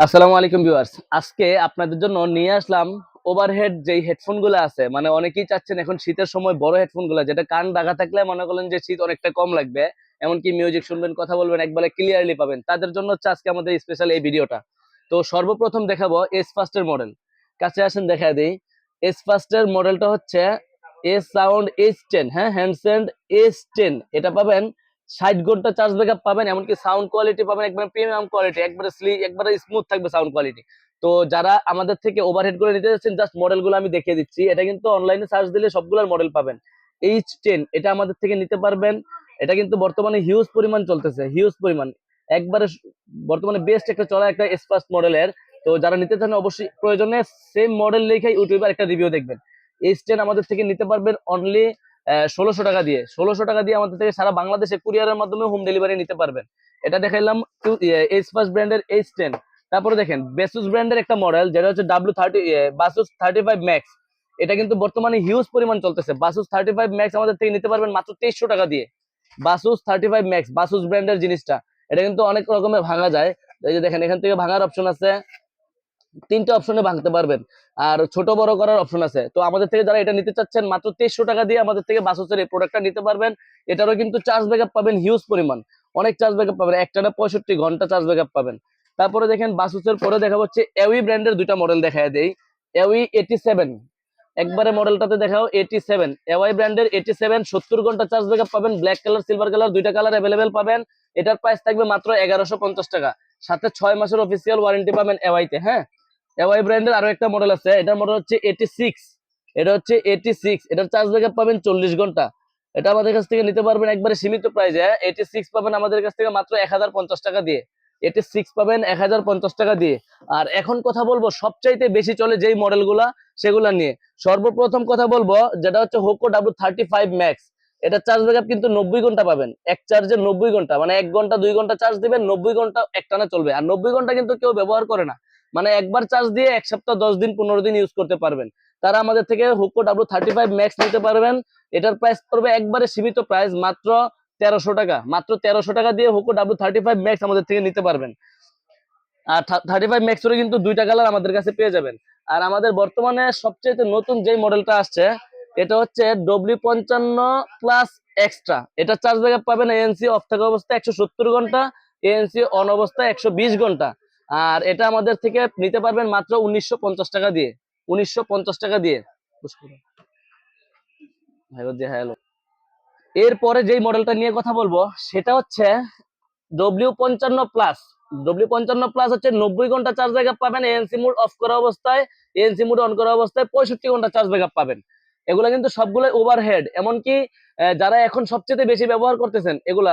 আসসালামু আলাইকুম ভিউয়ার্স। আজকে আপনাদের জন্য নিয়ে আসলাম ওভারহেড যেই হেডফোন গুলো আছে, মানে অনেকেই চাচ্ছেন এখন শীতের সময় বড় হেডফোন গুলো, যেটা কান ঢাকা থাকলে মনে করলেন যে শীত অনেকটা কম লাগবে, এমনকি মিউজিক শুনবেন, কথা বলবেন, একবারে ক্লিয়ারলি পাবেন। তাদের জন্য হচ্ছে আজকে আমাদের স্পেশাল এই ভিডিওটা। তো সর্বপ্রথম দেখাবো এস ফার্স্টের মডেল। কাছে আসেন দেখা দিই। এস ফার্স্টের মডেলটা হচ্ছে এস সাউন্ড এস 10। হ্যাঁ, হ্যান্ডসেন্ড এস 10। এটা পাবেন 60 ঘন্টা চার্জ ব্যাকআপ পাবেন, এমনকি সাউন্ড কোয়ালিটি পাবেন একবারে প্রিমিয়াম কোয়ালিটি, একবারে একবারে স্মুথ থাকবে সাউন্ড কোয়ালিটি। তো যারা আমাদের থেকে ওভারহেড করে নিতে যাচ্ছেন, জাস্ট মডেলগুলো আমি দেখিয়ে দিচ্ছি। এটা কিন্তু অনলাইনে সার্চ দিলে সবগুলোর মডেল পাবেন। H10 এটা আমাদের থেকে নিতে পারবেন। এটা কিন্তু বর্তমানে হিউজ পরিমাণ চলতেছে, হিউজ পরিমাণ, একবারে বর্তমানে বেস্ট একটা চলা একটা এসপাস মডেলের। তো যারা নিতে চান অবশ্যই প্রয়োজনে সেম মডেল লিখে ইউটিউবে একটা রিভিউ দেখবেন। H10 আমাদের থেকে নিতে পারবেন অনলি 1600 টাকা দিয়ে। 1600 টাকা দিয়ে আমাদের থেকে সারা বাংলাদেশে কুরিয়ারের মাধ্যমে হোম ডেলিভারি নিতে পারবেন। এটা দেখাইলাম এইচ ফার্স্ট ব্র্যান্ডের H10। তারপরে দেখেন বেসুস ব্র্যান্ডের একটা মডেল, যেটা হচ্ছে W30, বাসুস 35 ম্যাক্স। এটা কিন্তু বর্তমানে হিউজ পরিমাণ চলতেছে। বাসুস 35 ম্যাক্স আমাদের থেকে নিতে পারবেন মাত্র 2300 টাকা দিয়ে। বাসুস 35 ম্যাক্স, বাসুস ব্র্যান্ডের জিনিসটা। এটা কিন্তু অনেক রকমের ভাঙা যায়। এই যে দেখেন, এখান থেকে ভাঙার অপশন আছে, 3টে অপশনে ভাঙতে পারবেন। আর ছোট বড় করার অপশন আছে। তো আমাদের থেকে যারা এটা নিতে চাচ্ছেন, মাত্র 2300 টাকা দিয়ে আমাদের থেকে বাসুসের এই প্রোডাক্টটা নিতে পারবেন। এটারও কিন্তু চার্জ ব্যাকআপ পাবেন হিউজ পরিমাণ, অনেক চার্জ ব্যাকআপ পাবেন, একটানা 65 ঘন্টা চার্জ ব্যাকআপ পাবেন। তারপরে দেখেন বাসুসের পরে দেখা হচ্ছে এউই ব্র্যান্ডের দুইটা মডেল দেখায় দেই। এউই 87, একবারে মডেলটাতে দেখাও 87। এওয়াই ব্র্যান্ডের 87, 70 ঘন্টা চার্জ ব্যাকআপ পাবেন। ব্ল্যাক কালার, সিলভার কালার, দুইটা কালার অ্যাভেলেবেল পাবেন। এটার প্রাইস থাকবে মাত্র 1150 টাকা। সাথে 6 মাসের অফিসিয়াল ওয়ারেন্টি পাবেন এওয়াইতে। হ্যাঁ, এওয়াই ব্র্যান্ডের আরো একটা মডেল আছে, এটার মডেল হচ্ছে 86। এটা হচ্ছে 86, এটার চার্জ ব্যাকআপ পাবেন 40 ঘন্টা। এটা আমাদের কাছ থেকে নিতে পারবেন একবারে সীমিত প্রাইসে। 86 পাবেন আমাদের কাছ থেকে মাত্র 1050 টাকা দিয়ে। 86 পাবেন 1050 টাকা দিয়ে। আর এখন কথা বলবো সবচাইতে বেশি চলে যেই মডেলগুলা, সেগুলা নিয়ে। সর্বপ্রথম কথা বলবো যেটা হচ্ছে হোকো W35 ম্যাক্স। এটা চার্জ ব্যাকআপ কিন্তু 90 ঘন্টা পাবেন, এক চার্জে 90 ঘন্টা, মানে 1 ঘন্টা 2 ঘন্টা চার্জ দিবেন, 90 ঘন্টা একটানা চলবে। আর 90 ঘন্টা কিন্তু কেউ ব্যবহার করে না, মানে একবার চার্জ দিয়ে 1 সপ্তাহ, 10 দিন, 15 দিন ইউজ করতে পারবেন। তারা আমাদের থেকে হুকো W35 ম্যাক্স নিতে পারবেন। এটার প্রাইস পড়বে একবারে সীমিত প্রাইস, মাত্র 1300 টাকা। মাত্র 1300 টাকা দিয়ে হুকো W35 ম্যাক্স আমাদের থেকে নিতে পারবেন। আর 35 ম্যাক্স কিন্তু দুইটা কালার আমাদের কাছে পেয়ে যাবেন। আর আমাদের বর্তমানে সবচেয়ে নতুন যেই মডেলটা আসছে, এটা হচ্ছে W55 প্লাস এক্সট্রা। এটা চার্জ ব্যাকআপ পাবেন এএনসি অফ থাকা অবস্থায় 170 ঘন্টা, এএনসি অন অবস্থায় 120 ঘন্টা। আর এটা আমাদের থেকে নিতে পারবেন মাত্র 1950 টাকা দিয়ে। 1950 টাকা দিয়ে। হ্যালো। এরপরে যেই মডেলটা নিয়ে কথা বলবো সেটা হচ্ছে W55 প্লাস। W55 প্লাস হচ্ছে 90 ঘন্টা চার্জ ব্যাকআপ পাবেন এএনসি মোড অফ করা অবস্থায়, এএনসি মোড অন করা অবস্থায় 65 ঘন্টা চার্জ ব্যাকআপ পাবেন। এগুলা কিন্তু সবগুলো ওভারহেড, এমনকি যারা এখন সবচেয়ে বেশি ব্যবহার করতেছেন এগুলা,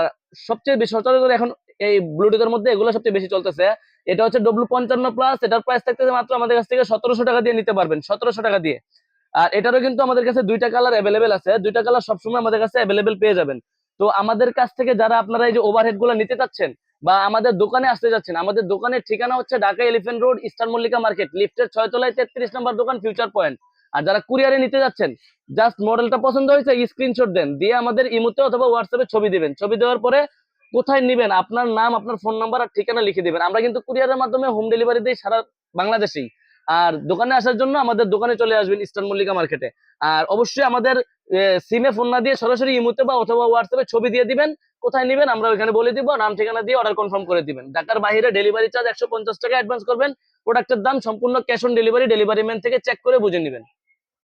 সবচেয়ে বেশি সচরাচর এখন এই ব্লুটুথের মধ্যে এগুলো সবচেয়ে বেশি চলতেছে। এটা হচ্ছে W55 প্লাস। এটার প্রাইস থাকতেছে মাত্র আমাদের কাছ থেকে 1700 টাকা দিয়ে নিতে পারবেন, 1700 টাকা দিয়ে। আর এটারও কিন্তু আমাদের কাছে দুইটা কালার অ্যাভেলেবেল আছে, দুইটা কালার সবসময় আমাদের কাছে অ্যাভেলেবেল পেয়ে যাবেন। তো আমাদের কাছ থেকে যারা আপনারা এই যে ওভারহেড গুলো নিতে চাচ্ছেন বা আমাদের দোকানে আসতে যাচ্ছেন, আমাদের দোকানের ঠিকানা হচ্ছে Dhaka elephant road, eastern Mallika market, লিফটের 6 তলায় 33 নম্বর দোকান, ফিউচার পয়েন্ট। আর যারা কুরিয়ারে নিতে যাচ্ছেন, জাস্ট মডেলটা পছন্দ হয়েছে স্ক্রিনশট দেন, দিয়ে আমাদের ইমোতে অথবা হোয়াটসঅ্যাপে ছবি দিবেন। ছবি দেওয়ার পরে কোথায় নিবেন, আপনার নাম, আপনার ফোন নাম্বার আর ঠিকানা লিখে দিবেন। আমরা কিন্তু কুরিয়ারের মাধ্যমে হোম ডেলিভারি দিই সারা বাংলাদেশেই। আর দোকানে আসার জন্য আমাদের দোকানে চলে আসবেন ইস্টার্ন মল্লিকা মার্কেটে। আর অবশ্যই আমাদের সিমে ফোন না দিয়ে সরাসরি ইমোতে বা অথবা হোয়াটসঅ্যাপে ছবি দিয়ে দিবেন, কোথায় নিবেন আমরা ওইখানে বলে দিব, নাম ঠিকানা দিয়ে অর্ডার কনফার্ম করে দিবেন। ঢাকার বাইরে ডেলিভারি চার্জ 150 টাকা অ্যাডভান্স করবেন। প্রোডাক্টের দাম সম্পূর্ণ cash on delivery, delivery man থেকে চেক করে বুঝে নেবেন।